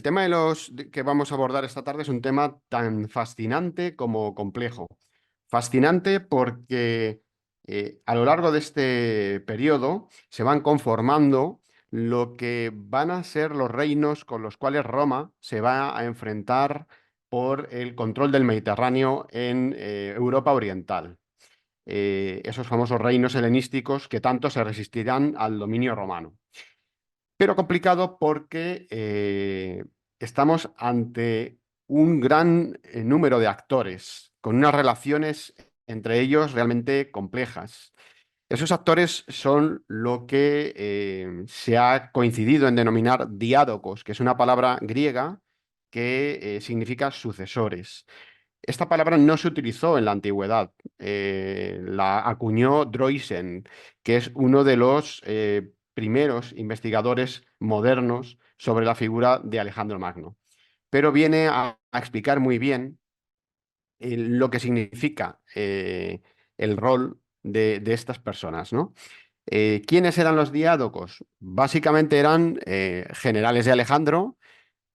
tema que vamos a abordar esta tarde es un tema tan fascinante como complejo. Fascinante porque a lo largo de este periodo se van conformando lo que van a ser los reinos con los cuales Roma se va a enfrentar por el control del Mediterráneo en Europa Oriental. Esos famosos reinos helenísticos que tanto se resistirán al dominio romano. Pero complicado porque estamos ante un gran número de actores con unas relaciones entre ellos realmente complejas. Esos actores son lo que se ha coincidido en denominar diádocos, que es una palabra griega que significa sucesores. Esta palabra no se utilizó en la antigüedad, la acuñó Droysen, que es uno de los primeros investigadores modernos sobre la figura de Alejandro Magno. Pero viene a explicar muy bien lo que significa el rol de estas personas, ¿no? ¿Quiénes eran los diádocos? Básicamente eran generales de Alejandro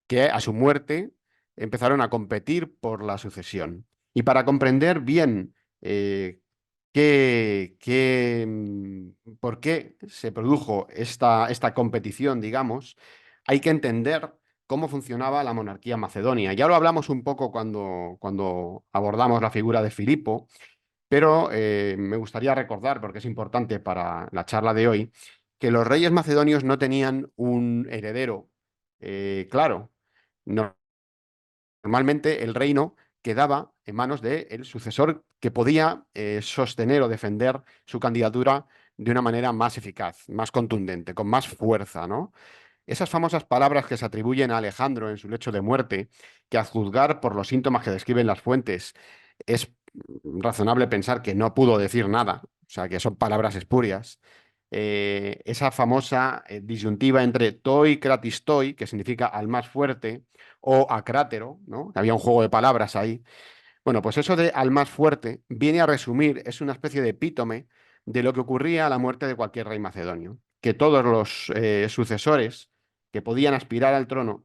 que a su muerte empezaron a competir por la sucesión. Y para comprender bien por qué se produjo esta competición, digamos, hay que entender cómo funcionaba la monarquía macedonia. Ya lo hablamos un poco cuando abordamos la figura de Filipo, pero me gustaría recordar, porque es importante para la charla de hoy, que los reyes macedonios no tenían un heredero claro. Normalmente el reino quedaba en manos del sucesor que podía sostener o defender su candidatura de una manera más eficaz, más contundente, con más fuerza, ¿no? Esas famosas palabras que se atribuyen a Alejandro en su lecho de muerte, que a juzgar por los síntomas que describen las fuentes, es razonable pensar que no pudo decir nada, o sea, que son palabras espurias. Esa famosa disyuntiva entre toi kratistoi, que significa al más fuerte, o acrátero, ¿no? Había un juego de palabras ahí. Bueno, pues eso de al más fuerte viene a resumir, es una especie de epítome de lo que ocurría a la muerte de cualquier rey macedonio, que todos los sucesores que podían aspirar al trono,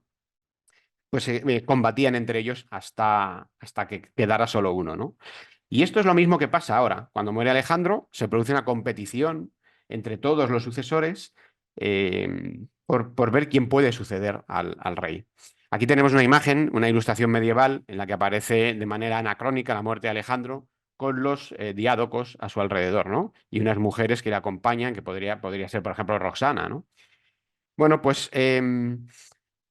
pues combatían entre ellos hasta que quedara solo uno, ¿no? Y esto es lo mismo que pasa ahora. Cuando muere Alejandro, se produce una competición entre todos los sucesores por ver quién puede suceder al rey. Aquí tenemos una imagen, una ilustración medieval en la que aparece de manera anacrónica la muerte de Alejandro con los diádocos a su alrededor, ¿no? Y unas mujeres que le acompañan, que podría ser, por ejemplo, Roxana, ¿no? Bueno, pues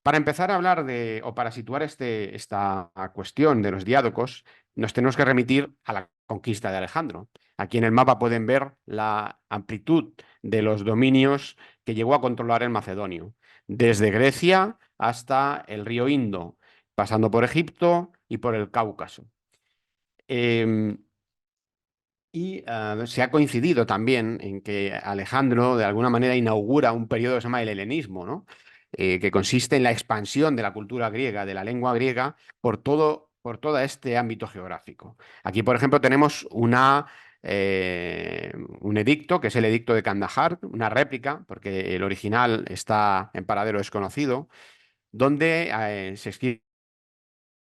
para empezar a hablar o para situar esta cuestión de los diádocos, nos tenemos que remitir a la conquista de Alejandro. Aquí en el mapa pueden ver la amplitud de los dominios que llegó a controlar el macedonio, desde Grecia hasta el río Indo, pasando por Egipto y por el Cáucaso. Em, se ha coincidido también en que Alejandro de alguna manera inaugura un periodo que se llama el helenismo, ¿no? Que consiste en la expansión de la cultura griega, de la lengua griega, por todo este ámbito geográfico. Aquí, por ejemplo, tenemos un edicto, que es el edicto de Kandahar, una réplica, porque el original está en paradero desconocido, donde se escribe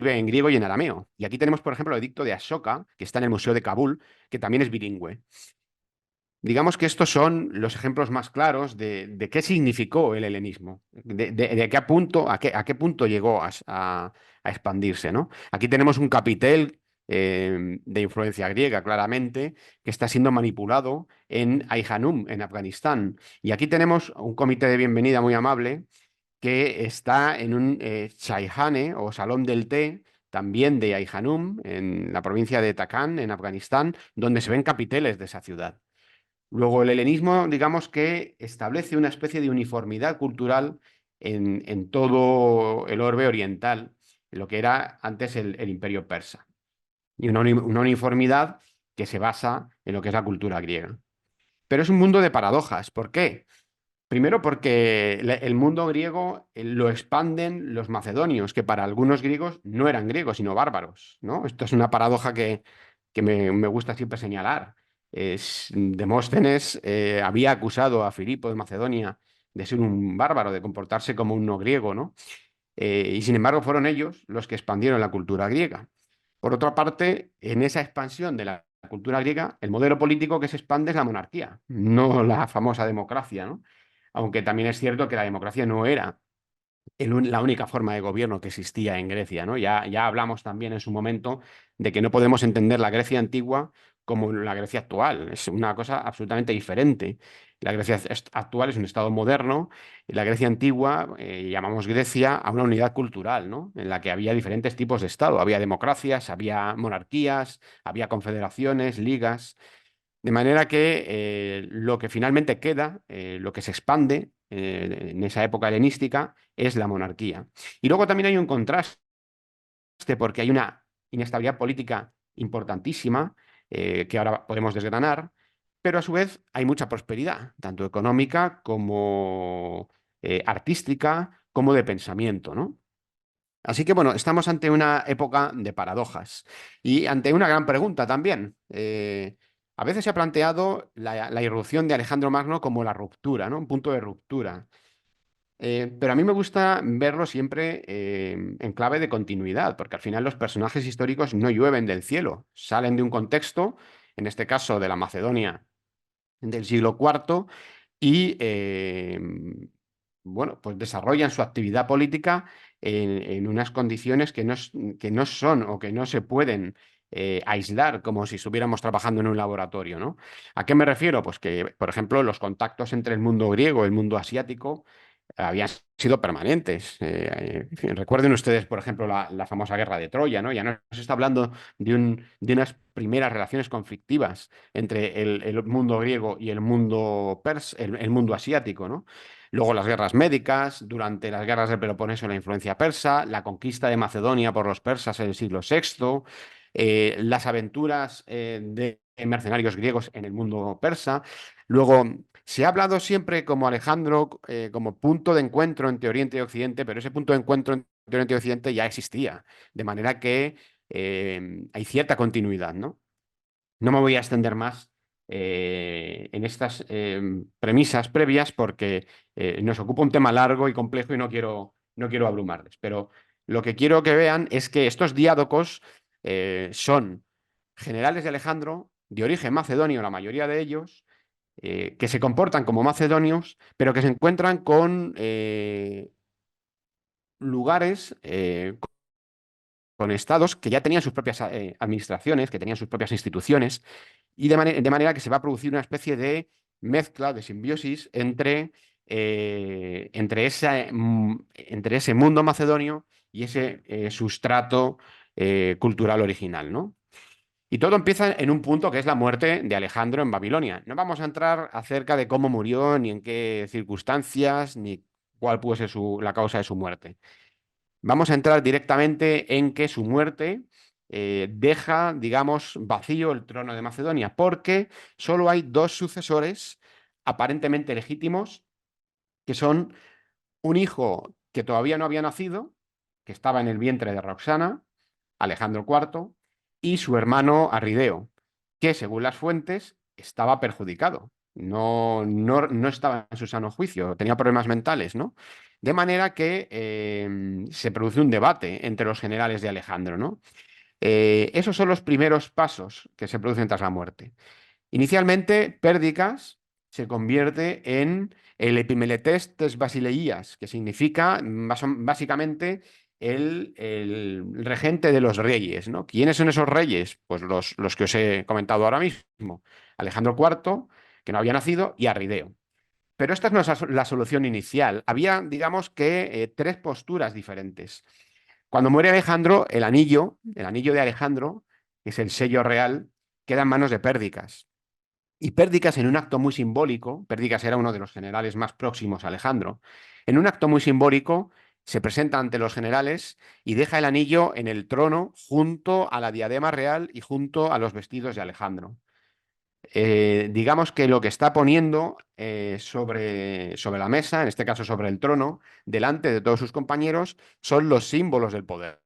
en griego y en arameo. Y aquí tenemos, por ejemplo, el edicto de Ashoka, que está en el Museo de Kabul, que también es bilingüe. Digamos que estos son los ejemplos más claros de qué significó el helenismo, de qué a qué punto llegó a expandirse, ¿no? Aquí tenemos un capitel de influencia griega, claramente, que está siendo manipulado en Ayhanum, en Afganistán. Y aquí tenemos un comité de bienvenida muy amable que está en un chayhane o salón del té, también de Ayhanum, en la provincia de Takán, en Afganistán, donde se ven capiteles de esa ciudad. Luego, el helenismo, digamos que establece una especie de uniformidad cultural en todo el orbe oriental, en lo que era antes el imperio persa, y una uniformidad que se basa en lo que es la cultura griega. Pero es un mundo de paradojas. ¿Por qué? Primero porque el mundo griego lo expanden los macedonios, que para algunos griegos no eran griegos, sino bárbaros, ¿no? Esto es una paradoja que me gusta siempre señalar. Demóstenes había acusado a Filipo de Macedonia de ser un bárbaro, de comportarse como un no griego, ¿no? y sin embargo fueron ellos los que expandieron la cultura griega. Por otra parte, en esa expansión de la cultura griega, el modelo político que se expande es la monarquía, no la famosa democracia, ¿no? Aunque también es cierto que la democracia no era la única forma de gobierno que existía en Grecia, ¿no? Ya hablamos también en su momento de que no podemos entender la Grecia antigua como la Grecia actual. Es una cosa absolutamente diferente. La Grecia actual es un estado moderno y la Grecia antigua, llamamos Grecia a una unidad cultural, ¿no? En la que había diferentes tipos de estado. Había democracias, había monarquías, había confederaciones, ligas. De manera que lo que finalmente queda, lo que se expande en esa época helenística, es la monarquía. Y luego también hay un contraste, porque hay una inestabilidad política importantísima, que ahora podemos desgranar, pero a su vez hay mucha prosperidad, tanto económica como artística, como de pensamiento, ¿no? Así que bueno, estamos ante una época de paradojas y ante una gran pregunta también. A veces se ha planteado la irrupción de Alejandro Magno como la ruptura, ¿no? Un punto de ruptura. Pero a mí me gusta verlo siempre en clave de continuidad, porque al final los personajes históricos no llueven del cielo, salen de un contexto, en este caso de la Macedonia del siglo IV, y bueno, pues desarrollan su actividad política en unas condiciones que no son o que no se pueden aislar como si estuviéramos trabajando en un laboratorio, ¿no? ¿A qué me refiero? Pues que, por ejemplo, los contactos entre el mundo griego y el mundo asiático habían sido permanentes. Recuerden ustedes, por ejemplo, la famosa guerra de Troya, ¿no? Ya no se está hablando de unas primeras relaciones conflictivas entre el mundo griego y el mundo el mundo asiático, ¿no? Luego las guerras médicas, durante las guerras del Peloponeso la influencia persa, la conquista de Macedonia por los persas en el siglo VI, las aventuras de mercenarios griegos en el mundo persa. Luego, se ha hablado siempre como Alejandro, como punto de encuentro entre Oriente y Occidente, pero ese punto de encuentro entre Oriente y Occidente ya existía, de manera que hay cierta continuidad, ¿no? No me voy a extender más en estas premisas previas porque nos ocupa un tema largo y complejo y no quiero abrumarles. Pero lo que quiero que vean es que estos diádocos son generales de Alejandro, de origen macedonio, la mayoría de ellos, que se comportan como macedonios, pero que se encuentran con lugares, con estados que ya tenían sus propias administraciones, que tenían sus propias instituciones, y de manera que se va a producir una especie de mezcla, de simbiosis entre ese mundo macedonio y ese sustrato cultural original, ¿no? Y todo empieza en un punto que es la muerte de Alejandro en Babilonia. No vamos a entrar acerca de cómo murió, ni en qué circunstancias, ni cuál puede ser la causa de su muerte. Vamos a entrar directamente en que su muerte deja, digamos, vacío el trono de Macedonia, porque solo hay dos sucesores aparentemente legítimos, que son un hijo que todavía no había nacido, que estaba en el vientre de Roxana, Alejandro IV, y su hermano Arrideo, que según las fuentes estaba perjudicado. No estaba en su sano juicio, tenía problemas mentales, ¿no? De manera que se produce un debate entre los generales de Alejandro, ¿no? Esos son los primeros pasos que se producen tras la muerte. Inicialmente, Pérdicas se convierte en el Epimeletés tes Basileías, que significa básicamente el regente de los reyes, ¿no? ¿Quiénes son esos reyes? Pues los que os he comentado ahora mismo. Alejandro IV, que no había nacido, y Arrideo. Pero esta no es la solución inicial. Había, digamos que, tres posturas diferentes. Cuando muere Alejandro, el anillo de Alejandro, que es el sello real, queda en manos de Pérdicas. Y Pérdicas, en un acto muy simbólico, Pérdicas era uno de los generales más próximos a Alejandro, en un acto muy simbólico se presenta ante los generales y deja el anillo en el trono junto a la diadema real y junto a los vestidos de Alejandro. Digamos que lo que está poniendo sobre la mesa, en este caso sobre el trono, delante de todos sus compañeros, son los símbolos del poder.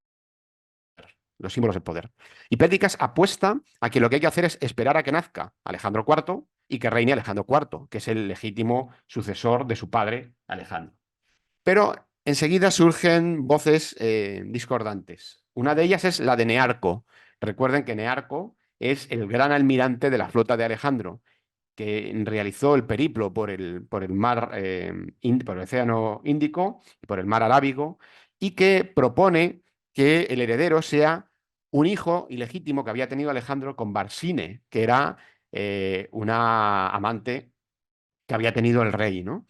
Los símbolos del poder. Y Pérdicas apuesta a que lo que hay que hacer es esperar a que nazca Alejandro IV y que reine Alejandro IV, que es el legítimo sucesor de su padre Alejandro. Pero enseguida surgen voces discordantes. Una de ellas es la de Nearco. Recuerden que Nearco es el gran almirante de la flota de Alejandro, que realizó el periplo por el mar, por el Océano Índico y por el mar Arábigo, y que propone que el heredero sea un hijo ilegítimo que había tenido Alejandro con Barsine, que era una amante que había tenido el rey, ¿no?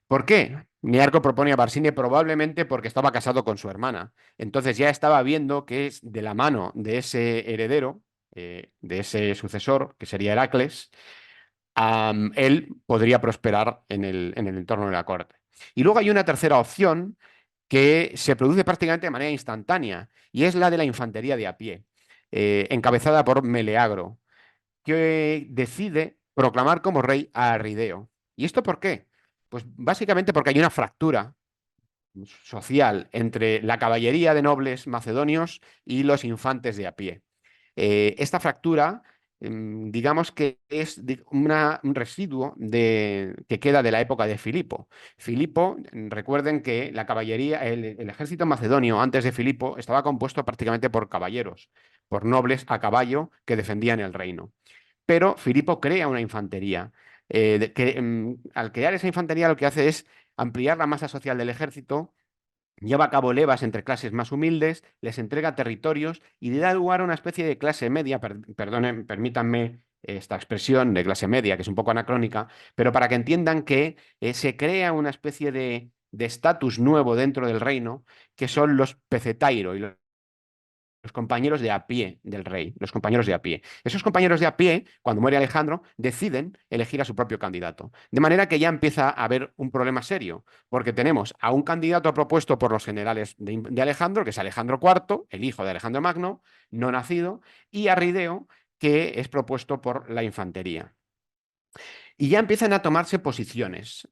¿Por qué? Nearco propone a Barsine probablemente porque estaba casado con su hermana. Entonces ya estaba viendo que es de la mano de ese heredero, de ese sucesor, que sería Heracles, él podría prosperar en el entorno de la corte. Y luego hay una tercera opción que se produce prácticamente de manera instantánea, y es la de la infantería de a pie, encabezada por Meleagro, que decide proclamar como rey a Arrideo. ¿Y esto por qué? Pues básicamente porque hay una fractura social entre la caballería de nobles macedonios y los infantes de a pie. Esta fractura, digamos que es un residuo que queda de la época de Filipo. Filipo, recuerden que la caballería, el ejército macedonio antes de Filipo estaba compuesto prácticamente por caballeros, por nobles a caballo que defendían el reino. Pero Filipo crea una infantería. Al crear esa infantería lo que hace es ampliar la masa social del ejército, lleva a cabo levas entre clases más humildes, les entrega territorios y da lugar a una especie de clase media, perdonen, permítanme esta expresión de clase media, que es un poco anacrónica, pero para que entiendan que se crea una especie de estatus nuevo dentro del reino, que son los pecetairo y los compañeros de a pie del rey, los compañeros de a pie. Esos compañeros de a pie, cuando muere Alejandro, deciden elegir a su propio candidato. De manera que ya empieza a haber un problema serio, porque tenemos a un candidato propuesto por los generales de Alejandro, que es Alejandro IV, el hijo de Alejandro Magno, no nacido, y a Rideo, que es propuesto por la infantería. Y ya empiezan a tomarse posiciones.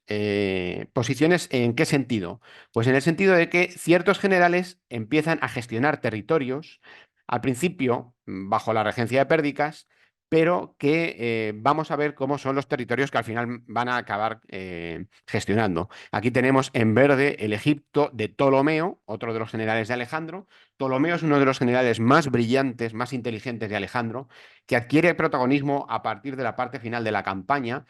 ¿Posiciones en qué sentido? Pues en el sentido de que ciertos generales empiezan a gestionar territorios, al principio bajo la regencia de Pérdicas, pero que vamos a ver cómo son los territorios que al final van a acabar gestionando. Aquí tenemos en verde el Egipto de Ptolomeo, otro de los generales de Alejandro. Ptolomeo es uno de los generales más brillantes, más inteligentes de Alejandro, que adquiere protagonismo a partir de la parte final de la campaña,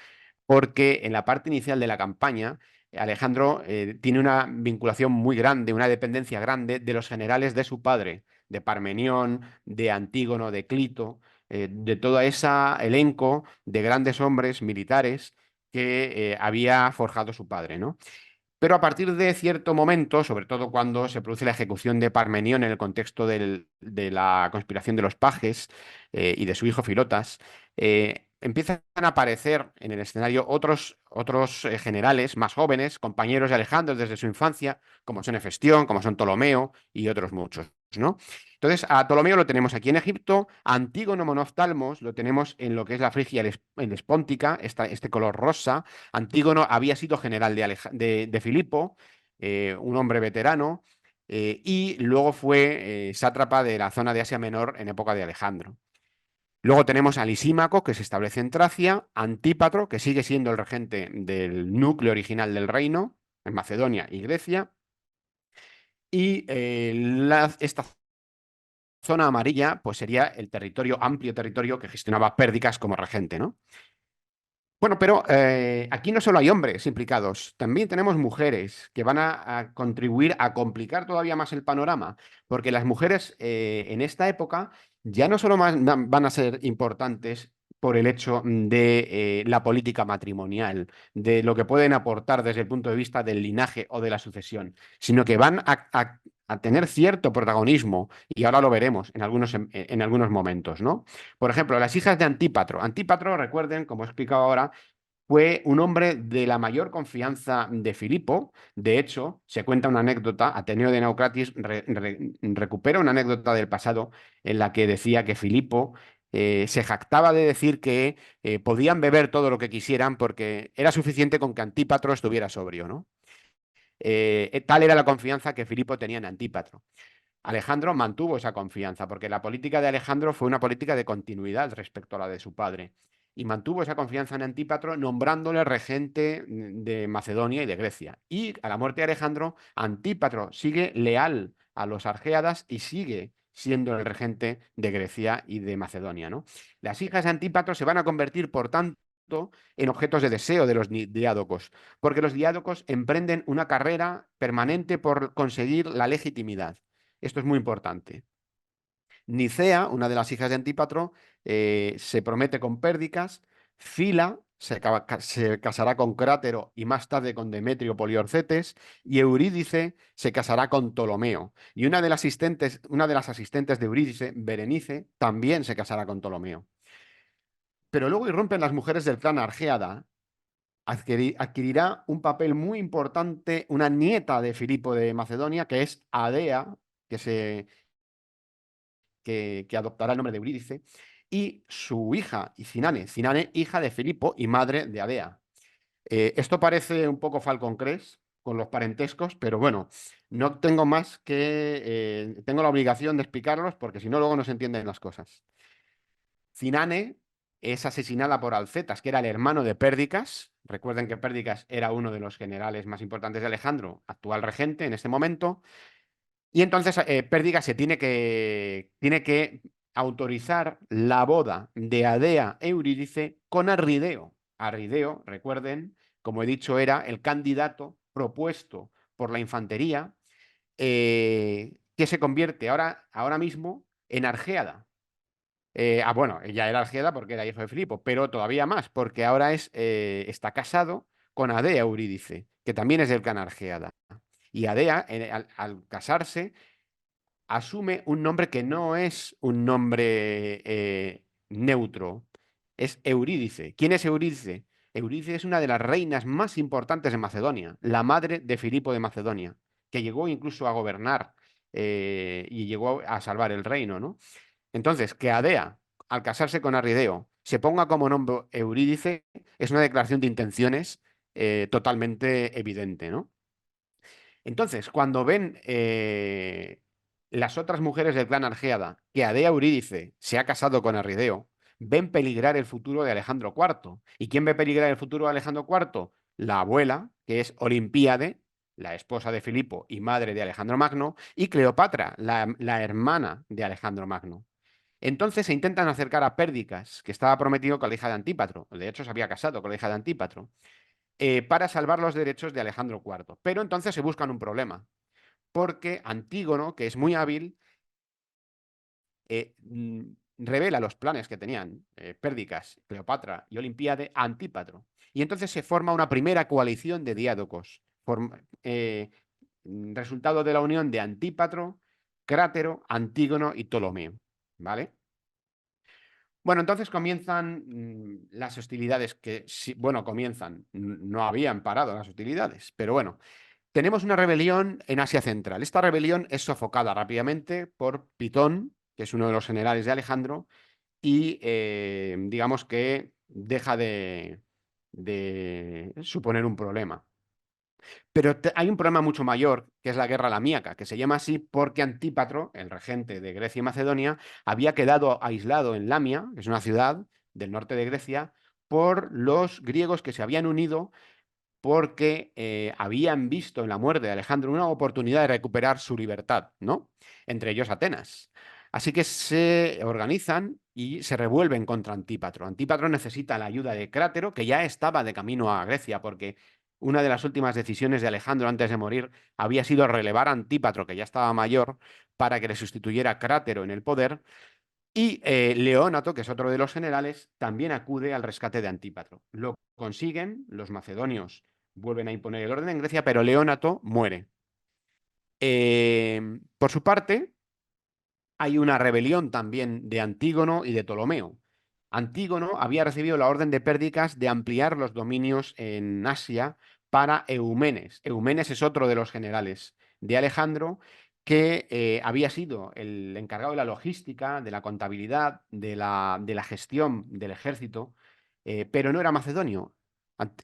porque en la parte inicial de la campaña, Alejandro tiene una vinculación muy grande, una dependencia grande de los generales de su padre, de Parmenión, de Antígono, de Clito, de todo ese elenco de grandes hombres militares que había forjado su padre, ¿no? Pero a partir de cierto momento, sobre todo cuando se produce la ejecución de Parmenión en el contexto de la conspiración de los pajes y de su hijo Filotas, empiezan a aparecer en el escenario otros generales más jóvenes, compañeros de Alejandro desde su infancia, como son Hefestión, como son Ptolomeo y otros muchos, ¿no? Entonces, a Ptolomeo lo tenemos aquí en Egipto, a Antígono Monoftalmos lo tenemos en lo que es la Frigia Helespóntica, este color rosa. Antígono había sido general de Filipo, un hombre veterano, y luego fue sátrapa de la zona de Asia Menor en época de Alejandro. Luego tenemos a Lisímaco, que se establece en Tracia, Antípatro, que sigue siendo el regente del núcleo original del reino, en Macedonia y Grecia, y esta zona amarilla pues sería el territorio, amplio territorio que gestionaba Pérdicas como regente, ¿no? Bueno, pero aquí no solo hay hombres implicados, también tenemos mujeres que van a contribuir a complicar todavía más el panorama, porque las mujeres en esta época ya no solo van a ser importantes por el hecho de la política matrimonial, de lo que pueden aportar desde el punto de vista del linaje o de la sucesión, sino que van a tener cierto protagonismo, y ahora lo veremos en algunos momentos, ¿no? Por ejemplo, las hijas de Antípatro. Antípatro, recuerden, como he explicado ahora, fue un hombre de la mayor confianza de Filipo. De hecho, se cuenta una anécdota, Ateneo de Naucratis recupera una anécdota del pasado en la que decía que Filipo se jactaba de decir que podían beber todo lo que quisieran porque era suficiente con que Antípatro estuviera sobrio, ¿no? Tal era la confianza que Filipo tenía en Antípatro. Alejandro mantuvo esa confianza, porque la política de Alejandro fue una política de continuidad respecto a la de su padre. y mantuvo esa confianza en Antípatro, nombrándole regente de Macedonia y de Grecia. Y a la muerte de Alejandro, Antípatro sigue leal a los argeadas y sigue siendo el regente de Grecia y de Macedonia, ¿no? Las hijas de Antípatro se van a convertir, por tanto, en objetos de deseo de los diádocos, porque los diádocos emprenden una carrera permanente por conseguir la legitimidad. Esto es muy importante. Nicea, una de las hijas de Antípatro, se promete con Pérdicas. Fila se casará con Crátero y más tarde con Demetrio Poliorcetes. Y Eurídice se casará con Ptolomeo. Y una de las asistentes de Eurídice, Berenice, también se casará con Ptolomeo. Pero luego irrumpen las mujeres del clan Argeada. Adquirirá un papel muy importante una nieta de Filipo de Macedonia, que es Adea, que se que adoptará el nombre de Eurídice, y su hija, Cinane, hija de Filipo y madre de Adea. Esto parece un poco Falcon Crest con los parentescos, pero bueno, no tengo más que... tengo la obligación de explicarlos porque si no luego no se entienden las cosas. Cinane es asesinada por Alcetas, que era el hermano de Pérdicas. Recuerden que Pérdicas era uno de los generales más importantes de Alejandro, actual regente en este momento. Y entonces Pérdiga tiene que autorizar la boda de Adea Eurídice con Arrideo. Arrideo, recuerden, como he dicho, era el candidato propuesto por la infantería que se convierte ahora mismo en Argeada. Bueno, ella era Argeada porque era hijo de Filipo, pero todavía más, porque ahora está casado con Adea Eurídice, que también es del clan Argeada. Y Adea, al casarse, asume un nombre que no es un nombre neutro, es Eurídice. ¿Quién es Eurídice? Eurídice es una de las reinas más importantes de Macedonia, la madre de Filipo de Macedonia, que llegó incluso a gobernar y llegó a salvar el reino, ¿no? Entonces, que Adea, al casarse con Arrideo, se ponga como nombre Eurídice, es una declaración de intenciones totalmente evidente, ¿no? Entonces, cuando ven las otras mujeres del clan Argeada que Adea Eurídice se ha casado con Arrideo, ven peligrar el futuro de Alejandro IV. ¿Y quién ve peligrar el futuro de Alejandro IV? La abuela, que es Olimpíade, la esposa de Filipo y madre de Alejandro Magno, y Cleopatra, la hermana de Alejandro Magno. Entonces se intentan acercar a Pérdicas, que estaba prometido con la hija de Antípatro. De hecho, se había casado con la hija de Antípatro para salvar los derechos de Alejandro IV. Pero entonces se buscan un problema, porque Antígono, que es muy hábil, revela los planes que tenían Pérdicas, Cleopatra y Olimpíade a Antípatro. Y entonces se forma una primera coalición de diádocos, resultado de la unión de Antípatro, Crátero, Antígono y Ptolomeo. ¿Vale? Bueno, entonces comienzan las hostilidades que, bueno, comienzan, no habían parado las hostilidades, pero bueno, tenemos una rebelión en Asia Central. Esta rebelión es sofocada rápidamente por Pitón, que es uno de los generales de Alejandro, y digamos que deja de suponer un problema. Pero hay un problema mucho mayor, que es la guerra lamíaca, que se llama así porque Antípatro, el regente de Grecia y Macedonia, había quedado aislado en Lamia, que es una ciudad del norte de Grecia, por los griegos que se habían unido porque habían visto en la muerte de Alejandro una oportunidad de recuperar su libertad, ¿no? Entre ellos Atenas. Así que se organizan y se revuelven contra Antípatro. Antípatro necesita la ayuda de Crátero, que ya estaba de camino a Grecia, porque una de las últimas decisiones de Alejandro antes de morir había sido relevar a Antípatro, que ya estaba mayor, para que le sustituyera Crátero en el poder. Y Leónato, que es otro de los generales, también acude al rescate de Antípatro. Lo consiguen, los macedonios vuelven a imponer el orden en Grecia, pero Leónato muere. Por su parte, hay una rebelión también de Antígono y de Ptolomeo. Antígono había recibido la orden de Pérdicas de ampliar los dominios en Asia para Eumenes. Eumenes es otro de los generales de Alejandro que había sido el encargado de la logística, de la contabilidad, de la gestión del ejército, pero no era macedonio.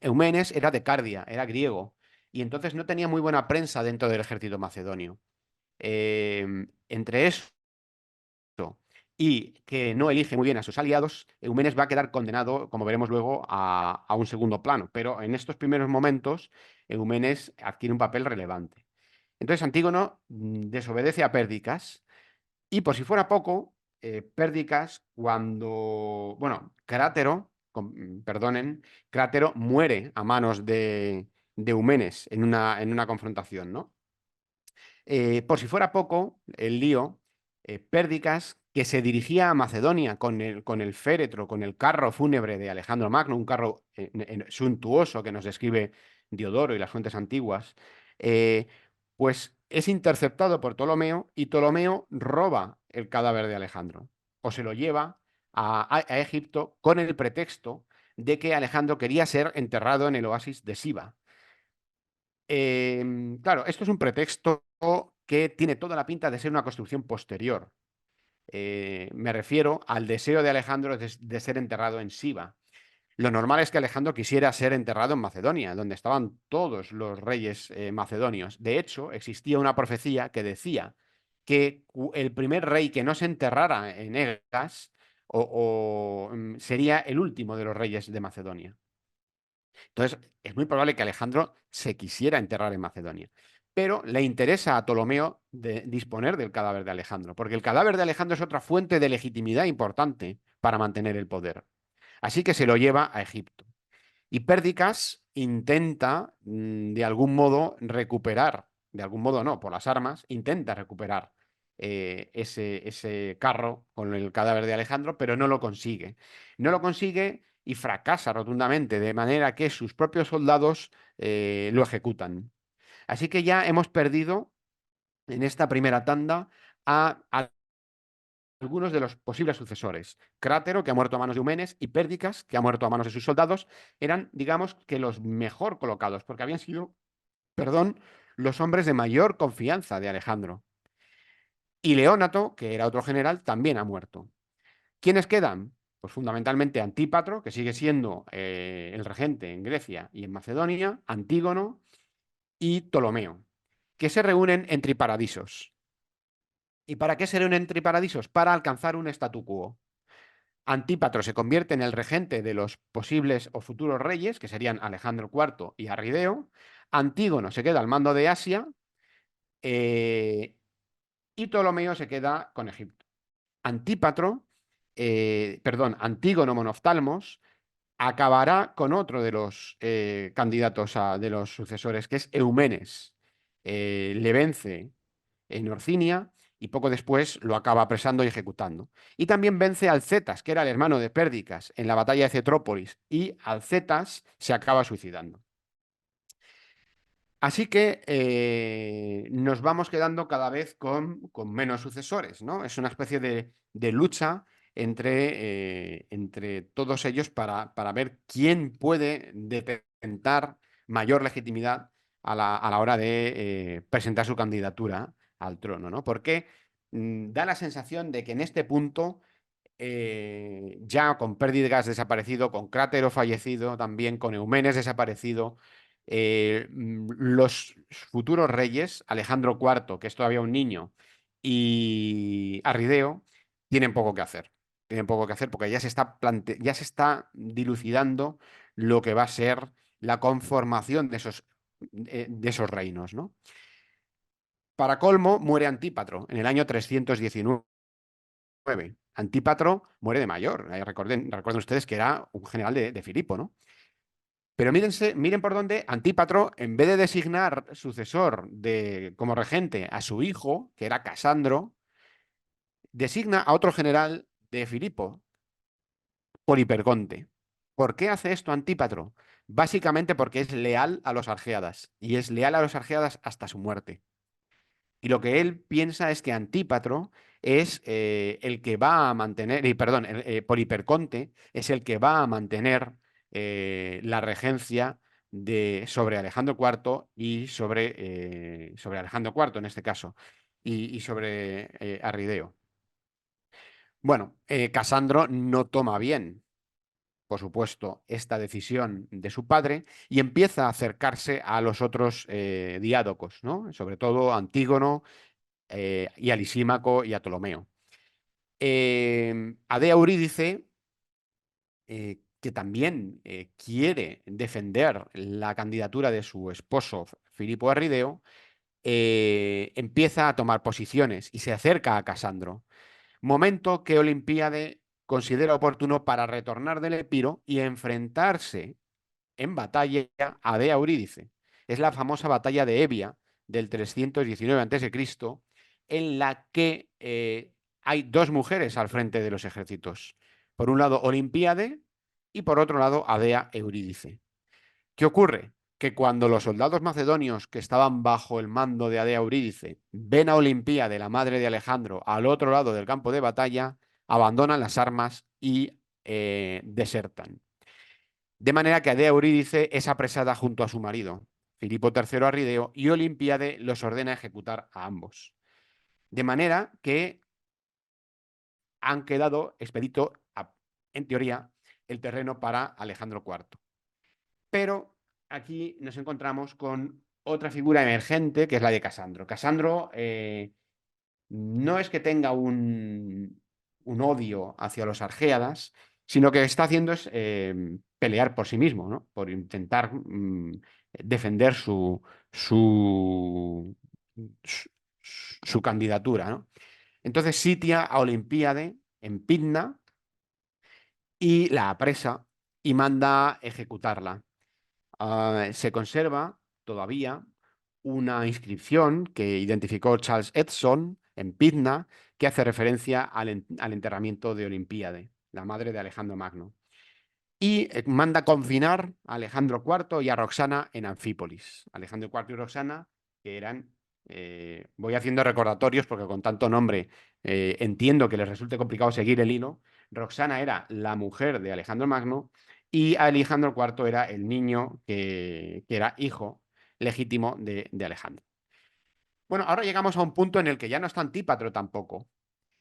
Eumenes era de Cardia, era griego, y entonces no tenía muy buena prensa dentro del ejército macedonio. Entre eso y que no elige muy bien a sus aliados, Eumenes va a quedar condenado, como veremos luego, a un segundo plano. Pero en estos primeros momentos, Eumenes adquiere un papel relevante. Entonces Antígono desobedece a Pérdicas y por si fuera poco, Pérdicas cuando, bueno, Crátero, perdonen, Crátero muere a manos de Eumenes en una confrontación, ¿no? Por si fuera poco, el lío, Pérdicas, que se dirigía a Macedonia con el féretro, con el carro fúnebre de Alejandro Magno, un carro suntuoso que nos describe Diodoro y las fuentes antiguas, eh, pues es interceptado por Ptolomeo y Ptolomeo roba el cadáver de Alejandro o se lo lleva a Egipto con el pretexto de que Alejandro quería ser enterrado en el oasis de Siba. Claro, esto es un pretexto que tiene toda la pinta de ser una construcción posterior. Me refiero al deseo de Alejandro de ser enterrado en Siba. Lo normal es que Alejandro quisiera ser enterrado en Macedonia, donde estaban todos los reyes macedonios. De hecho, existía una profecía que decía que el primer rey que no se enterrara en Egas sería el último de los reyes de Macedonia. Entonces, es muy probable que Alejandro se quisiera enterrar en Macedonia. Pero le interesa a Ptolomeo disponer del cadáver de Alejandro, porque el cadáver de Alejandro es otra fuente de legitimidad importante para mantener el poder. Así que se lo lleva a Egipto. Y Pérdicas intenta, de algún modo, recuperar, de algún modo no, por las armas, intenta recuperar ese carro con el cadáver de Alejandro, pero no lo consigue. No lo consigue y fracasa rotundamente, de manera que sus propios soldados lo ejecutan. Así que ya hemos perdido en esta primera tanda a algunos de los posibles sucesores. Crátero, que ha muerto a manos de Eumenes, y Pérdicas, que ha muerto a manos de sus soldados, eran, digamos, que los mejor colocados, porque habían sido, perdón, los hombres de mayor confianza de Alejandro. Y Leónato, que era otro general, también ha muerto. ¿Quiénes quedan? Pues fundamentalmente Antípatro, que sigue siendo el regente en Grecia y en Macedonia, Antígono y Ptolomeo, que se reúnen en Triparadisos. ¿Y para qué se reúnen en Triparadisos? Para alcanzar un statu quo. Antípatro se convierte en el regente de los posibles o futuros reyes, que serían Alejandro IV y Arrideo. Antígono se queda al mando de Asia eh, y Ptolomeo se queda con Egipto. Antígono Monoftalmos acabará con otro de los candidatos de los sucesores, que es Eumenes. Le vence en Orcinia y poco después lo acaba apresando y ejecutando. Y también vence a Alcetas, que era el hermano de Pérdicas, en la batalla de Cetrópolis, y Alcetas se acaba suicidando. Así que nos vamos quedando cada vez con menos sucesores, ¿no? Es una especie de lucha entre todos ellos para ver quién puede detentar mayor legitimidad a la hora de presentar su candidatura al trono, ¿no? Porque da la sensación de que en este punto ya con Pérdigas desaparecido, con Crátero fallecido, también con Eumenes desaparecido, los futuros reyes, Alejandro IV, que es todavía un niño, y Arrideo, tienen poco que hacer. Tienen poco que hacer porque ya se está dilucidando lo que va a ser la conformación de esos reinos, ¿no? Para colmo, muere Antípatro en el año 319. Antípatro muere de mayor. Recuerden ustedes que era un general de Filipo, ¿no? Pero miren por dónde Antípatro, en vez de designar sucesor como regente a su hijo, que era Casandro, designa a otro general de Filipo, Poliperconte. ¿Por qué hace esto Antípatro? Básicamente porque es leal a los argeadas, y es leal a los argeadas hasta su muerte. Y lo que él piensa es que Antípatro es el que va a mantener, perdón, Poliperconte es el que va a mantener la regencia sobre Alejandro IV y sobre Alejandro IV en este caso, y sobre Arrideo. Bueno, Casandro no toma bien, por supuesto, esta decisión de su padre y empieza a acercarse a los otros diádocos, ¿no? Sobre todo a Antígono y a Lisímaco y a Ptolomeo. Adea Eurídice, que también quiere defender la candidatura de su esposo Filipo Arrideo, empieza a tomar posiciones y se acerca a Casandro. Momento que Olympiade considera oportuno para retornar del Epiro y enfrentarse en batalla a Dea Eurídice. Es la famosa batalla de Evia del 319 a.C., en la que hay dos mujeres al frente de los ejércitos. Por un lado, Olympiade y por otro lado, Adea Eurídice. ¿Qué ocurre? Que cuando los soldados macedonios que estaban bajo el mando de Adea Eurídice ven a Olympiade, la madre de Alejandro, al otro lado del campo de batalla, abandonan las armas y desertan. De manera que Adea Eurídice es apresada junto a su marido, Filipo III Arrideo, y Olympiade los ordena ejecutar a ambos. De manera que han quedado expedito, en teoría, el terreno para Alejandro IV. Pero aquí nos encontramos con otra figura emergente, que es la de Casandro. Casandro no es que tenga un odio hacia los argéadas, sino que está haciendo es pelear por sí mismo, ¿no? Por intentar defender su, su candidatura, ¿no? Entonces sitia a Olympiade en Pydna y la apresa y manda ejecutarla. Se conserva todavía una inscripción que identificó Charles Edson en Pydna, que hace referencia al enterramiento de Olympiade, la madre de Alejandro Magno. Y manda confinar a Alejandro IV y a Roxana en Anfípolis. Alejandro IV y Roxana, que eran, voy haciendo recordatorios porque con tanto nombre entiendo que les resulte complicado seguir el hilo. Roxana era la mujer de Alejandro Magno y Alejandro IV era el niño que era hijo legítimo de Alejandro. Bueno, ahora llegamos a un punto en el que ya no está Antípatro tampoco.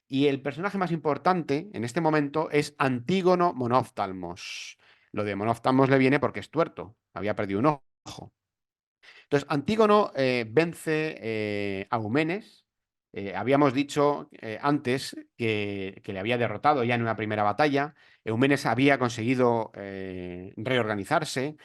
Y el personaje más importante en este momento es Antígono Monóftalmos. Lo de Monóftalmos le viene porque es tuerto, había perdido un ojo. Entonces, Antígono vence a Eumenes. Habíamos dicho antes que le había derrotado ya en una primera batalla. Eumenes había conseguido reorganizarse,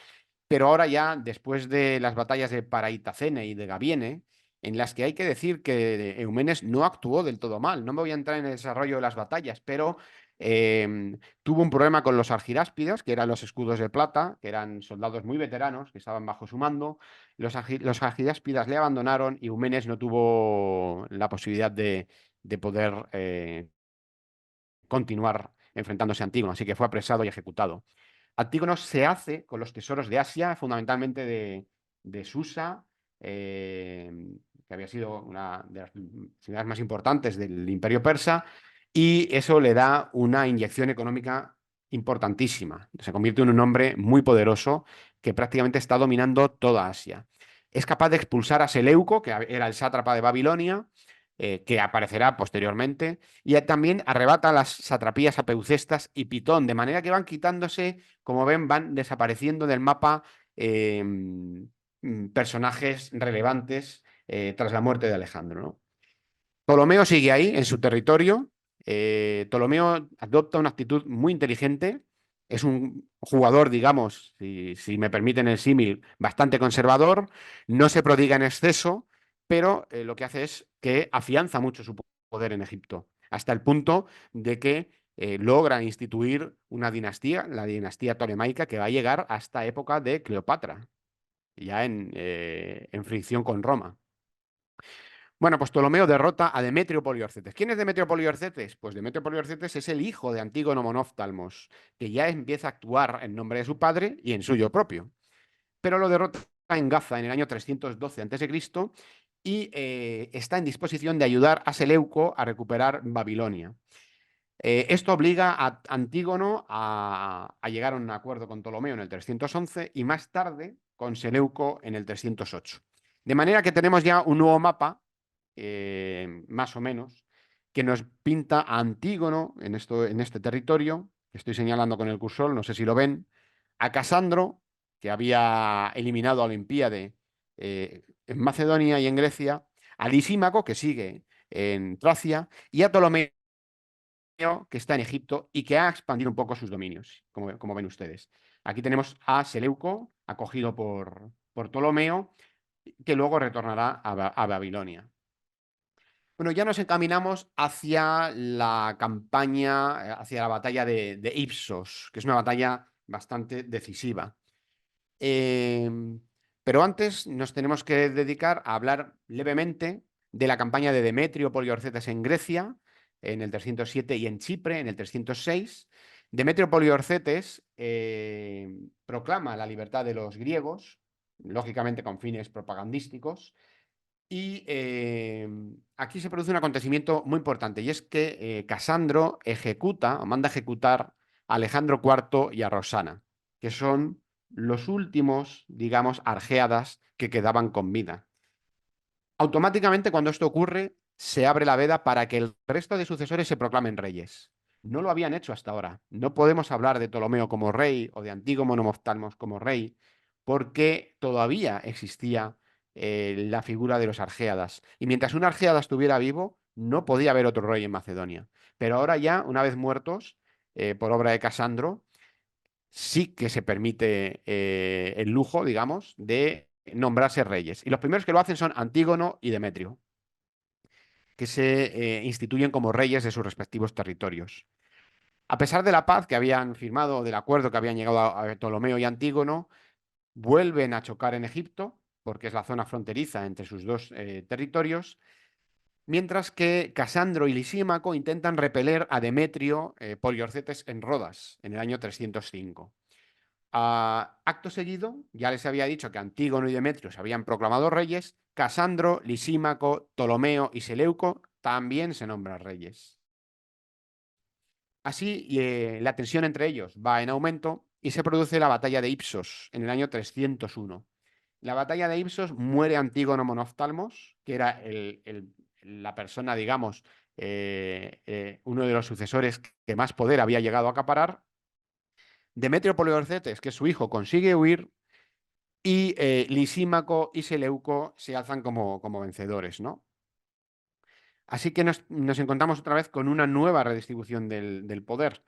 pero ahora ya, después de las batallas de Paraitacene y de Gabiene, en las que hay que decir que Eumenes no actuó del todo mal. No me voy a entrar en el desarrollo de las batallas, pero tuvo un problema con los argiráspidas, que eran los escudos de plata, que eran soldados muy veteranos, que estaban bajo su mando. Los argiráspidas le abandonaron y Eumenes no tuvo la posibilidad de poder continuar enfrentándose a Antígono, así que fue apresado y ejecutado. Antígono se hace con los tesoros de Asia, fundamentalmente de Susa, que había sido una de las ciudades más importantes del Imperio Persa, y eso le da una inyección económica importantísima. Se convierte en un hombre muy poderoso que prácticamente está dominando toda Asia. Es capaz de expulsar a Seleuco, que era el sátrapa de Babilonia, que aparecerá posteriormente, y también arrebata las satrapías a Peucestas y Pitón, de manera que van quitándose, como ven, van desapareciendo del mapa personajes relevantes tras la muerte de Alejandro, ¿no? Ptolomeo sigue ahí, en su territorio. Ptolomeo adopta una actitud muy inteligente. Es un jugador, digamos, si me permiten el símil, bastante conservador. No se prodiga en exceso, pero lo que hace es que afianza mucho su poder en Egipto, hasta el punto de que logra instituir una dinastía, la dinastía tolemaica, que va a llegar hasta época de Cleopatra, ya en fricción con Roma. Bueno, pues Ptolomeo derrota a Demetrio Poliorcetes. ¿Quién es Demetrio Poliorcetes? Pues Demetrio Poliorcetes es el hijo de Antígono Monóftalmos, que ya empieza a actuar en nombre de su padre y en suyo propio. Pero lo derrota en Gaza en el año 312 a.C. y está en disposición de ayudar a Seleuco a recuperar Babilonia. Esto obliga a Antígono a llegar a un acuerdo con Ptolomeo en el 311 y más tarde con Seleuco en el 308. De manera que tenemos ya un nuevo mapa, más o menos, que nos pinta a Antígono en este territorio, que estoy señalando con el cursor, no sé si lo ven, a Casandro, que había eliminado a Olympiade en Macedonia y en Grecia, a Lisímaco, que sigue en Tracia, y a Ptolomeo, que está en Egipto y que ha expandido un poco sus dominios, como ven ustedes. Aquí tenemos a Seleuco, acogido por Ptolomeo, que luego retornará a Babilonia. Bueno, ya nos encaminamos hacia la campaña, hacia la batalla de Ipsos, que es una batalla bastante decisiva. Em, pero antes nos tenemos que dedicar a hablar levemente de la campaña de Demetrio Poliorcetes en Grecia, en el 307, y en Chipre, en el 306. Demetrio Poliorcetes proclama la libertad de los griegos, lógicamente con fines propagandísticos, y aquí se produce un acontecimiento muy importante, y es que Casandro ejecuta o manda ejecutar a Alejandro IV y a Rosana, que son los últimos, digamos, argeadas que quedaban con vida. Automáticamente, cuando esto ocurre, se abre la veda para que el resto de sucesores se proclamen reyes. No lo habían hecho hasta ahora. No podemos hablar de Ptolomeo como rey o de Antígono Monomoftalmos como rey, porque todavía existía la figura de los argeadas. Y mientras un argeada estuviera vivo, no podía haber otro rey en Macedonia. Pero ahora ya, una vez muertos, por obra de Casandro, sí que se permite el lujo, digamos, de nombrarse reyes. Y los primeros que lo hacen son Antígono y Demetrio, que se instituyen como reyes de sus respectivos territorios. A pesar de la paz que habían firmado, del acuerdo que habían llegado a Ptolomeo y Antígono, vuelven a chocar en Egipto, porque es la zona fronteriza entre sus dos territorios, mientras que Casandro y Lisímaco intentan repeler a Demetrio Poliorcetes en Rodas, en el año 305. Acto seguido, ya les había dicho que Antígono y Demetrio se habían proclamado reyes, Casandro, Lisímaco, Ptolomeo y Seleuco también se nombran reyes. Así, la tensión entre ellos va en aumento y se produce la batalla de Ipsos en el año 301. La batalla de Ipsos muere Antígono Monoftalmos, que era la persona, digamos, uno de los sucesores que más poder había llegado a acaparar. Demetrio Poliorcetes, que es su hijo, consigue huir y Lisímaco y Seleuco se alzan como vencedores, ¿no? Así que nos encontramos otra vez con una nueva redistribución del poder.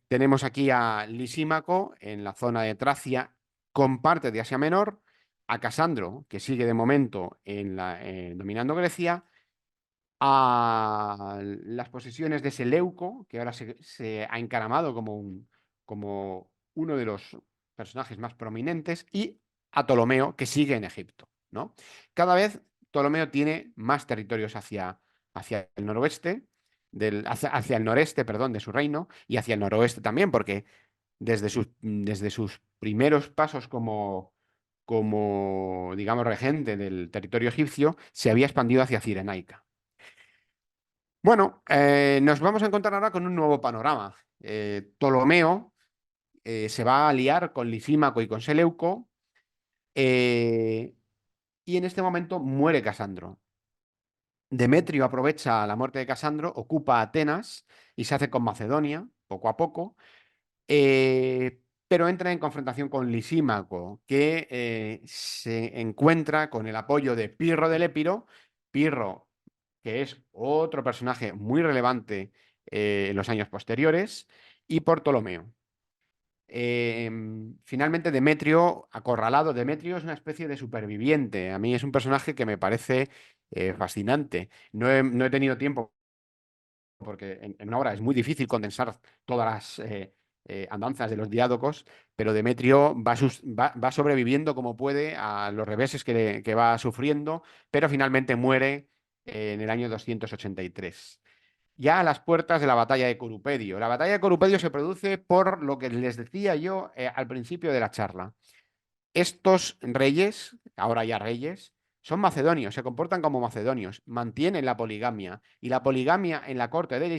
Tenemos aquí a Lisímaco en la zona de Tracia con parte de Asia Menor, a Casandro, que sigue de momento dominando Grecia, a las posesiones de Seleuco, que ahora se ha encaramado como uno de los personajes más prominentes, y a Ptolomeo, que sigue en Egipto, ¿no? Cada vez Ptolomeo tiene más territorios hacia el noroeste, hacia el noreste, perdón, de su reino, y hacia el noroeste también, porque desde sus primeros pasos como, digamos, regente del territorio egipcio, se había expandido hacia Cirenaica. Bueno, nos vamos a encontrar ahora con un nuevo panorama. Ptolomeo se va a aliar con Lisímaco y con Seleuco, y en este momento muere Casandro. Demetrio aprovecha la muerte de Casandro, ocupa Atenas y se hace con Macedonia, poco a poco, pero entra en confrontación con Lisímaco, que se encuentra con el apoyo de Pirro del Épiro. Pirro, que es otro personaje muy relevante en los años posteriores, y por Ptolomeo. Finalmente, Demetrio, acorralado. Demetrio es una especie de superviviente. A mí es un personaje que me parece fascinante. No he tenido tiempo, porque en una hora es muy difícil condensar todas las andanzas de los diádocos, pero Demetrio va sobreviviendo como puede a los reveses que va sufriendo, pero finalmente muere en el año 283, ya a las puertas de la batalla de Corupedio. La batalla de Corupedio se produce por lo que les decía yo al principio de la charla. Estos reyes, ahora ya reyes, son macedonios, se comportan como macedonios, mantienen la poligamia, y la poligamia en la corte de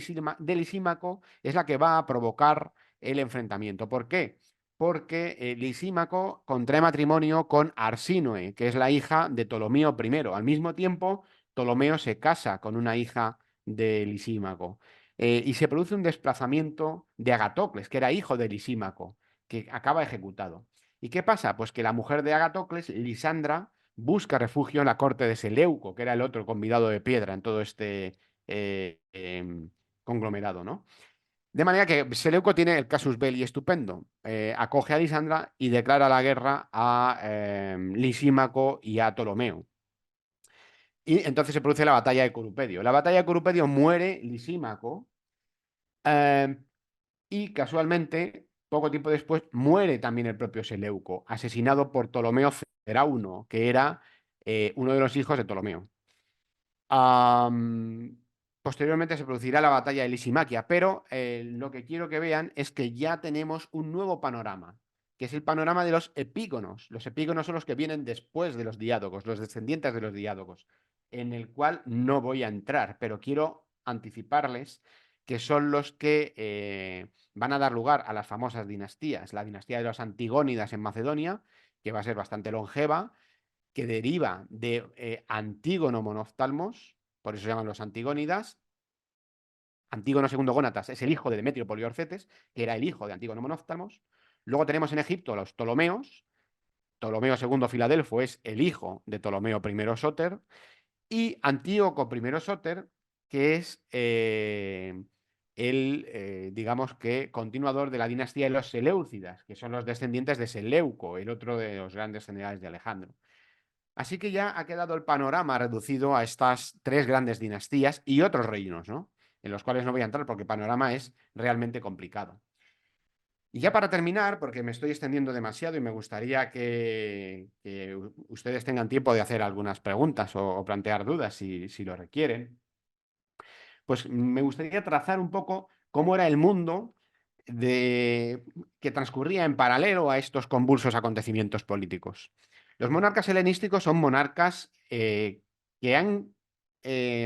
Lisímaco es la que va a provocar el enfrentamiento. ¿Por qué? Porque Lisímaco contrae matrimonio con Arsínoe, que es la hija de Ptolomeo I. Al mismo tiempo, Ptolomeo se casa con una hija de Lisímaco. Y se produce un desplazamiento de Agatocles, que era hijo de Lisímaco, que acaba ejecutado. ¿Y qué pasa? Pues que la mujer de Agatocles, Lisandra, busca refugio en la corte de Seleuco, que era el otro convidado de piedra en todo este conglomerado, ¿no? De manera que Seleuco tiene el casus belli estupendo. Acoge a Lisandra y declara la guerra a Lisímaco y a Ptolomeo. Y entonces se produce la batalla de Corupedio. La batalla de Corupedio muere Lisímaco eh, y casualmente, poco tiempo después, muere también el propio Seleuco, asesinado por Ptolomeo Cerauno, que era uno de los hijos de Ptolomeo. Am, Posteriormente se producirá la batalla de Lisimaquia, pero lo que quiero que vean es que ya tenemos un nuevo panorama, que es el panorama de los epígonos. Los epígonos son los que vienen después de los diádogos, los descendientes de los diádogos, en el cual no voy a entrar, pero quiero anticiparles que son los que van a dar lugar a las famosas dinastías. La dinastía de los Antigónidas en Macedonia, que va a ser bastante longeva, que deriva de Antígono Monoftalmos, por eso se llaman los Antigónidas. Antígono II Gónatas es el hijo de Demetrio Poliorcetes, que era el hijo de Antígono Monoftalmos. Luego tenemos en Egipto a los Ptolomeos. Ptolomeo II Filadelfo es el hijo de Ptolomeo I Sóter. Y Antíoco I Sóter, que es digamos que, continuador de la dinastía de los Seleucidas, que son los descendientes de Seleuco, el otro de los grandes generales de Alejandro. Así que ya ha quedado el panorama reducido a estas tres grandes dinastías y otros reinos, ¿no? En los cuales no voy a entrar porque el panorama es realmente complicado. Y ya para terminar, porque me estoy extendiendo demasiado y me gustaría que ustedes tengan tiempo de hacer algunas preguntas o plantear dudas si lo requieren, pues me gustaría trazar un poco cómo era el mundo que transcurría en paralelo a estos convulsos acontecimientos políticos. Los monarcas helenísticos son monarcas que han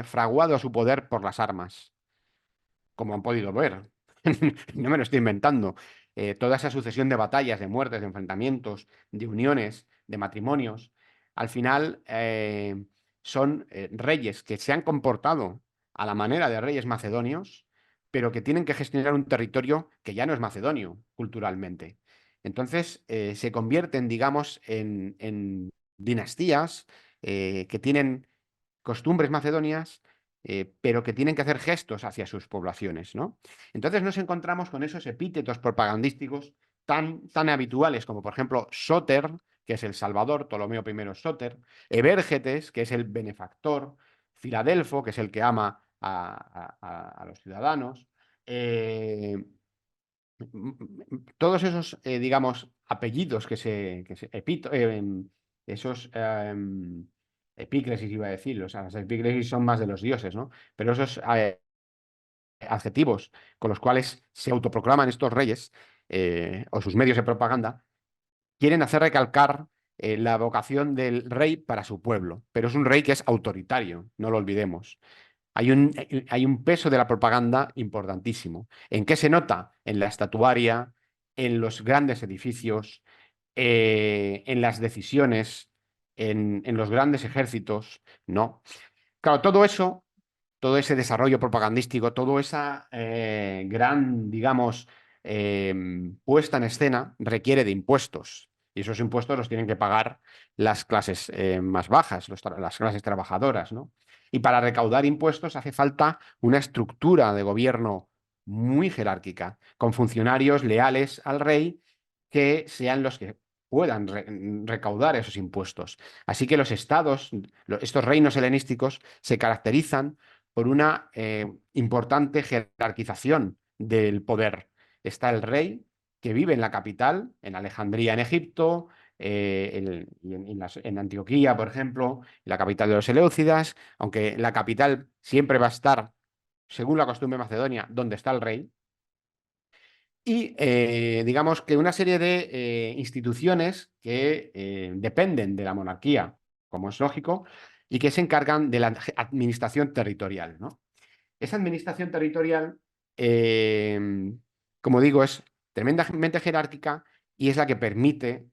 fraguado su poder por las armas, como han podido ver. No me lo estoy inventando. Toda esa sucesión de batallas, de muertes, de enfrentamientos, de uniones, de matrimonios, al final son reyes que se han comportado a la manera de reyes macedonios, pero que tienen que gestionar un territorio que ya no es macedonio culturalmente. Entonces se convierten, digamos, en dinastías que tienen costumbres macedonias, pero que tienen que hacer gestos hacia sus poblaciones, ¿no? Entonces nos encontramos con esos epítetos propagandísticos tan habituales como, por ejemplo, Sóter, que es el Salvador, Ptolomeo I Sóter, Evérgetes, que es el benefactor, Filadelfo, que es el que ama a los ciudadanos. Todos esos, digamos, apellidos esos epíclesis iba a decir, o sea, las epíclesis son más de los dioses, ¿no? Pero esos adjetivos con los cuales se autoproclaman estos reyes o sus medios de propaganda, quieren hacer recalcar la vocación del rey para su pueblo, pero es un rey que es autoritario, no lo olvidemos. Hay un peso de la propaganda importantísimo. ¿En qué se nota? En la estatuaria, en los grandes edificios, en las decisiones, en los grandes ejércitos, ¿no? Claro, todo eso, todo ese desarrollo propagandístico, toda esa gran, digamos, puesta en escena requiere de impuestos. Y esos impuestos los tienen que pagar las clases más bajas, las clases trabajadoras, ¿no? Y para recaudar impuestos hace falta una estructura de gobierno muy jerárquica, con funcionarios leales al rey que sean los que puedan recaudar esos impuestos. Así que los estados, estos reinos helenísticos, se caracterizan por una importante jerarquización del poder. Está el rey, que vive en la capital, en Alejandría, en Egipto, en Antioquía, por ejemplo, la capital de los Seleucidas, aunque la capital siempre va a estar, según la costumbre macedonia, donde está el rey. Y digamos que una serie de instituciones que dependen de la monarquía, como es lógico, y que se encargan de la administración territorial, ¿no? Esa administración territorial, como digo, es tremendamente jerárquica y es la que permite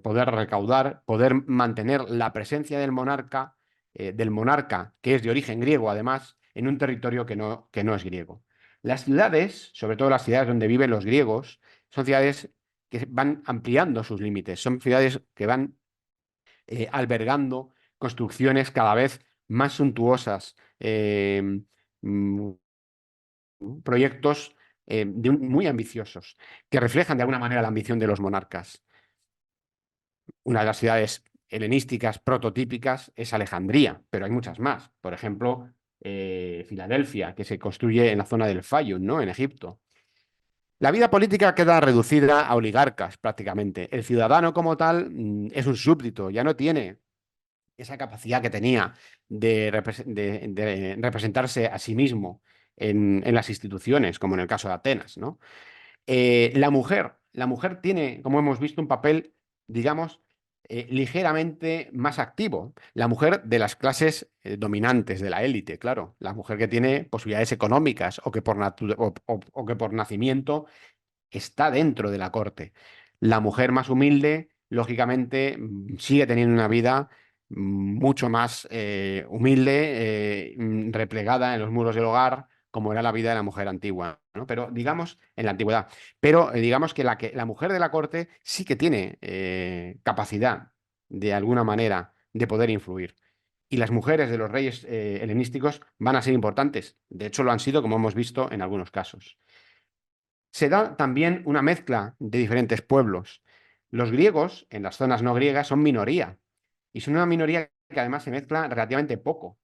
poder recaudar, poder mantener la presencia del monarca, que es de origen griego además, en un territorio que no es griego. Las ciudades, sobre todo las ciudades donde viven los griegos, son ciudades que van ampliando sus límites, son ciudades que van albergando construcciones cada vez más suntuosas, mm, proyectos muy ambiciosos, que reflejan de alguna manera la ambición de los monarcas. Una de las ciudades helenísticas prototípicas es Alejandría, pero hay muchas más. Por ejemplo, Filadelfia, que se construye en la zona del Fayum, ¿no? En Egipto. La vida política queda reducida a oligarcas prácticamente. El ciudadano como tal es un súbdito, ya no tiene esa capacidad que tenía de representarse a sí mismo en las instituciones, como en el caso de Atenas, ¿no? La mujer tiene, como hemos visto, un papel, digamos, ligeramente más activo. La mujer de las clases dominantes, de la élite, claro. La mujer que tiene posibilidades económicas o que o que por nacimiento está dentro de la corte. La mujer más humilde, lógicamente, sigue teniendo una vida mucho más humilde, replegada en los muros del hogar, como era la vida de la mujer antigua, ¿no? Pero digamos, en la antigüedad. Pero digamos que la mujer de la corte sí que tiene capacidad, de alguna manera, de poder influir. Y las mujeres de los reyes helenísticos van a ser importantes. De hecho, lo han sido, como hemos visto en algunos casos. Se da también una mezcla de diferentes pueblos. Los griegos, en las zonas no griegas, son minoría. Y son una minoría que además se mezcla relativamente poco,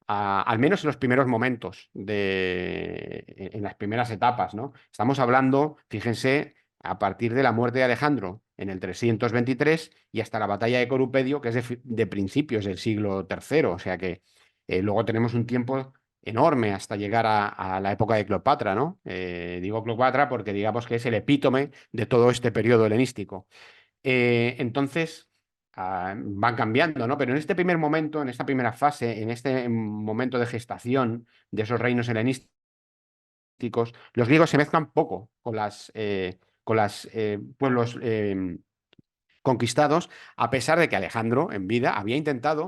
al menos en los primeros momentos, en las primeras etapas, ¿no? Estamos hablando, fíjense, a partir de la muerte de Alejandro en el 323 y hasta la batalla de Corupedio, que es de principios del siglo III. O sea que luego tenemos un tiempo enorme hasta llegar a la época de Cleopatra, ¿no? Digo Cleopatra porque digamos que es el epítome de todo este periodo helenístico. Entonces, van cambiando, ¿no? Pero en este primer momento, en esta primera fase, en este momento de gestación de esos reinos helenísticos, los griegos se mezclan poco con los pueblos conquistados, a pesar de que Alejandro, en vida, había intentado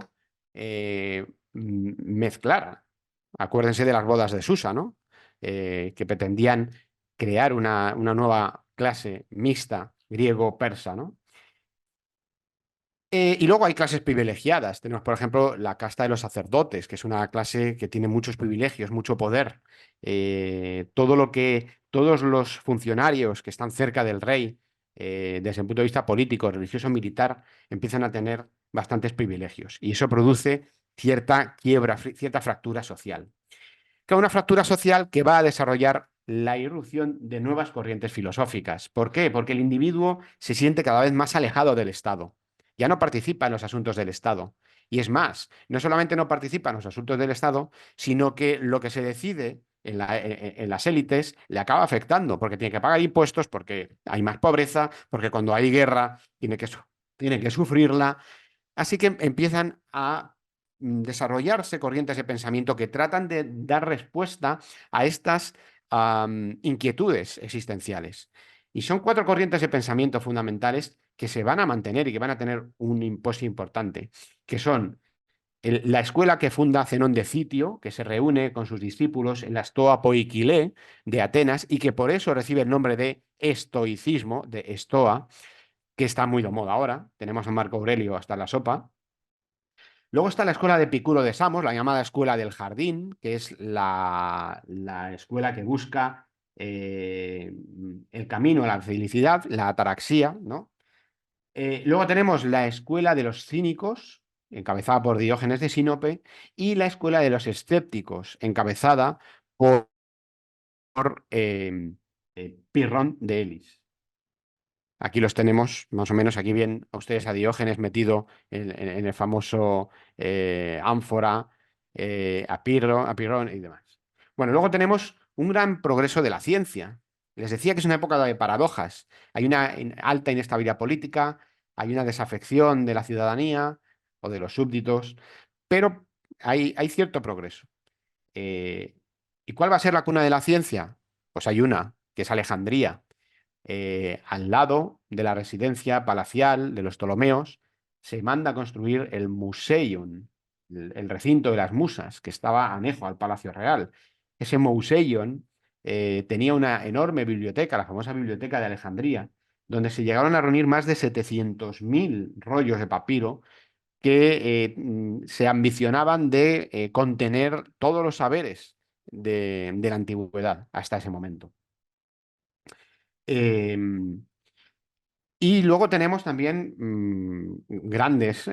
mezclar. Acuérdense de las bodas de Susa, ¿no? Que pretendían crear una nueva clase mixta griego-persa, ¿no? Y luego hay clases privilegiadas. Tenemos, por ejemplo, la casta de los sacerdotes, que es una clase que tiene muchos privilegios, mucho poder. Todos los funcionarios que están cerca del rey, desde el punto de vista político, religioso, militar, empiezan a tener bastantes privilegios. Y eso produce cierta quiebra, cierta fractura social. Que una fractura social que va a desarrollar la irrupción de nuevas corrientes filosóficas. ¿Por qué? Porque el individuo se siente cada vez más alejado del Estado. Ya no participa en los asuntos del Estado. Y es más, no solamente no participa en los asuntos del Estado, sino que lo que se decide en las élites le acaba afectando, porque tiene que pagar impuestos, porque hay más pobreza, porque cuando hay guerra tiene que sufrirla. Así que empiezan a desarrollarse corrientes de pensamiento que tratan de dar respuesta a estas inquietudes existenciales. Y son cuatro corrientes de pensamiento fundamentales que se van a mantener y que van a tener un impuesto importante, que son la escuela que funda Zenón de Citio, que se reúne con sus discípulos en la Stoa Poikile de Atenas y que por eso recibe el nombre de estoicismo, de Estoa, que está muy de moda ahora. Tenemos a Marco Aurelio hasta la sopa. Luego está la escuela de Epicuro de Samos, la llamada escuela del jardín, que es la escuela que busca el camino a la felicidad, la ataraxia, ¿no? Luego tenemos la escuela de los cínicos, encabezada por Diógenes de Sinope, y la escuela de los escépticos, encabezada por Pirrón de Elis. Aquí los tenemos, más o menos, aquí ven a ustedes a Diógenes metido en el famoso ánfora, a Pirrón y demás. Bueno, luego tenemos un gran progreso de la ciencia. Les decía que es una época de paradojas. Hay una alta inestabilidad política, hay una desafección de la ciudadanía o de los súbditos, pero hay cierto progreso. Eh, ¿Y cuál va a ser la cuna de la ciencia? Pues hay una, que es Alejandría. Al lado de la residencia palacial de los Ptolomeos, se manda a construir el Museion, el recinto de las musas, que estaba anejo al Palacio Real. Ese Museion tenía una enorme biblioteca, la famosa Biblioteca de Alejandría, donde se llegaron a reunir más de 700.000 rollos de papiro que se ambicionaban de contener todos los saberes de la antigüedad hasta ese momento. Em, y luego tenemos también grandes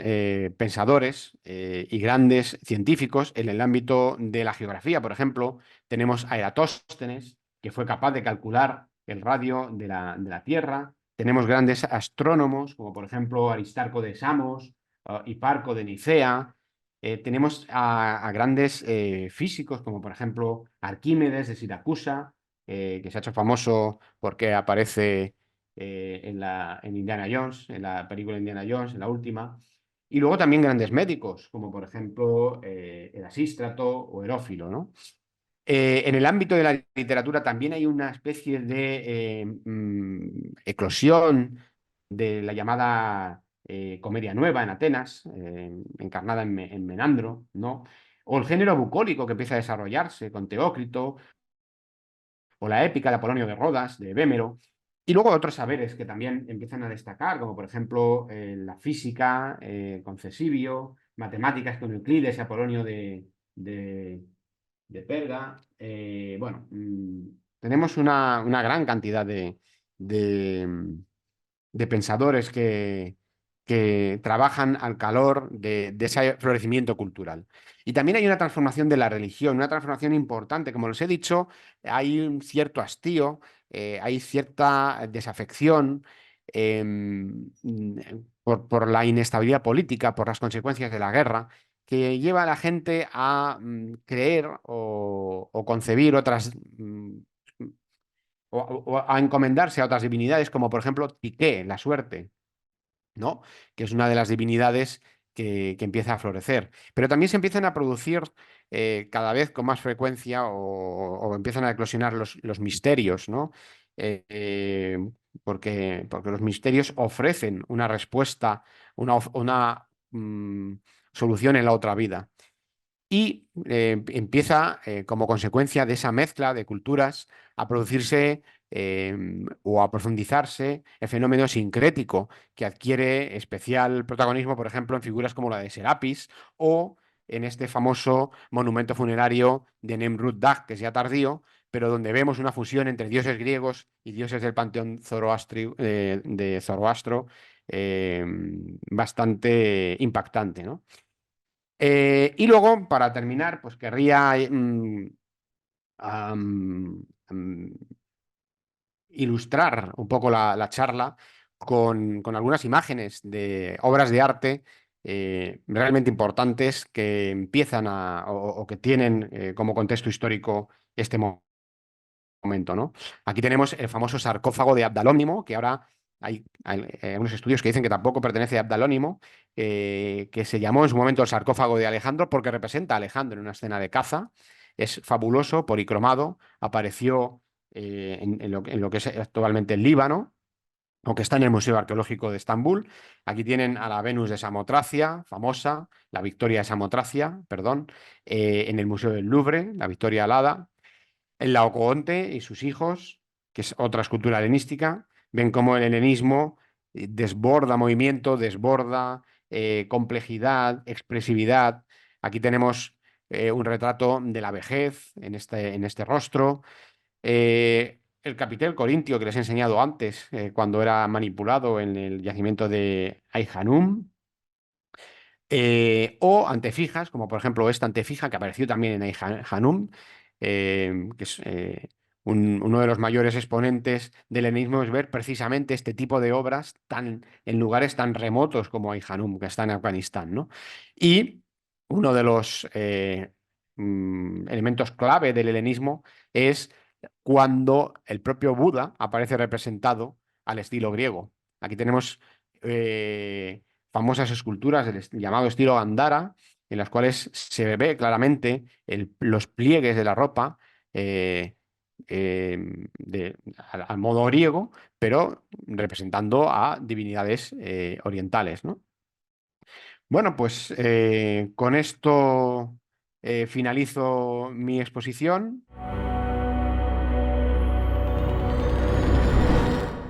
pensadores y grandes científicos en el ámbito de la geografía. Por ejemplo, tenemos a Eratóstenes, que fue capaz de calcular el radio de la Tierra. Tenemos grandes astrónomos, como por ejemplo Aristarco de Samos, Hiparco de Nicea. Tenemos a grandes físicos, como por ejemplo Arquímedes de Siracusa, que se ha hecho famoso porque aparece en Indiana Jones, en la película Indiana Jones, en la última. Y luego también grandes médicos, como por ejemplo Erasístrato o Herófilo, ¿no? En el ámbito de la literatura también hay una especie de eclosión de la llamada comedia nueva en Atenas, encarnada en Menandro, ¿no? O el género bucólico que empieza a desarrollarse con Teócrito, o la épica de Apolonio de Rodas, de Vémero, y luego otros saberes que también empiezan a destacar, como por ejemplo la física con Cesibio, matemáticas con Euclides y Apolonio de Perga. Bueno, tenemos una gran cantidad de pensadores que trabajan al calor de ese florecimiento cultural. Y también hay una transformación de la religión, una transformación importante. Como les he dicho, hay un cierto hastío, hay cierta desafección por la inestabilidad política, por las consecuencias de la guerra, que lleva a la gente a creer o concebir otras o a encomendarse a otras divinidades, como por ejemplo Tique, la suerte, ¿no? Que es una de las divinidades que empieza a florecer. Pero también se empiezan a producir cada vez con más frecuencia o empiezan a eclosionar los misterios, ¿no? Eh, eh, porque los misterios ofrecen una respuesta, una solución en la otra vida. Y empieza, como consecuencia de esa mezcla de culturas, a producirse o a profundizarse el fenómeno sincrético, que adquiere especial protagonismo, por ejemplo, en figuras como la de Serapis o en este famoso monumento funerario de Nemrut Dag, que es ya tardío, pero donde vemos una fusión entre dioses griegos y dioses del panteón de Zoroastro bastante impactante, ¿no? Y luego, para terminar, pues querría am, am, ilustrar un poco la charla con algunas imágenes de obras de arte realmente importantes que empiezan o que tienen como contexto histórico este momento, ¿no? Aquí tenemos el famoso sarcófago de Abdalónimo, que ahora hay unos estudios que dicen que tampoco pertenece a Abdalónimo, que se llamó en su momento el sarcófago de Alejandro porque representa a Alejandro en una escena de caza. Es fabuloso, policromado, apareció en lo que es actualmente el Líbano, aunque está en el Museo Arqueológico de Estambul. Aquí tienen a la Venus de Samotracia, famosa, la Victoria de Samotracia, perdón, en el Museo del Louvre, la Victoria Alada. El Laocoonte y sus hijos, que es otra escultura helenística, ven cómo el helenismo desborda movimiento, desborda complejidad, expresividad. Aquí tenemos un retrato de la vejez en este rostro. El capitel corintio que les he enseñado antes, cuando era manipulado en el yacimiento de Ai-Hanum, o antefijas, como por ejemplo esta antefija que apareció también en Hanum, que es uno de los mayores exponentes del helenismo, es ver precisamente este tipo de obras en lugares tan remotos como Hanum, que está en Afganistán, ¿no? Y uno de los elementos clave del helenismo es cuando el propio Buda aparece representado al estilo griego. Aquí tenemos famosas esculturas del llamado estilo Gandhara, en las cuales se ve claramente los pliegues de la ropa al modo griego, pero representando a divinidades orientales, ¿no? Bueno, pues con esto finalizo mi exposición.